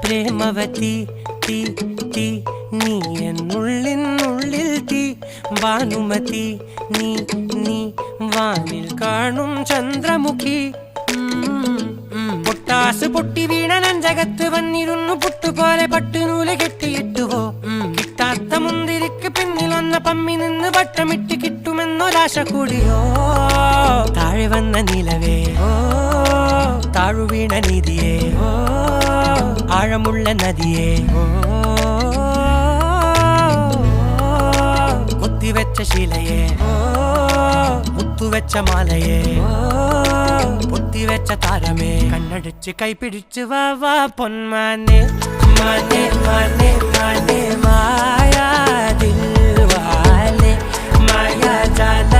പ്രേമവതി തീ തീ നീ എന്നുള്ളിൽ തീ ഭാനുമതി നീ നീ വാനിൽ കാണും ചന്ദ്രമുഖി പൊട്ടാസ് പൊട്ടി വീണ നഞ്ചകത്ത് വന്നിരുന്നു പുട്ടുപോലെ പട്ടുനൂല് കെട്ടിയിട്ടുവോ കിട്ടാത്ത മുന്തിരിക്ക് പിന്നിലൊന്ന പമ്മി നിന്ന് വട്ടമിട്ട് കിട്ടുമെന്നൊരാശ കൂടിയോ താഴെ വന്ന നിലവേ ഓ താഴു വീണ നിധിയേ ഓ ആഴമുള്ള നദിയേ ഓ കൊത്തിവെച്ച ശിലയേ ഓ മുത്തുവെച്ച മാലയേ പൊത്തിവെച്ച താരമേ കണ്ണടിച്ച് കൈപിടിച്ച് വാ വാ പൊന്മാനെ മാനെ മാനെ മാനെ മായാ ദിൽവാലെ മായാ ജാല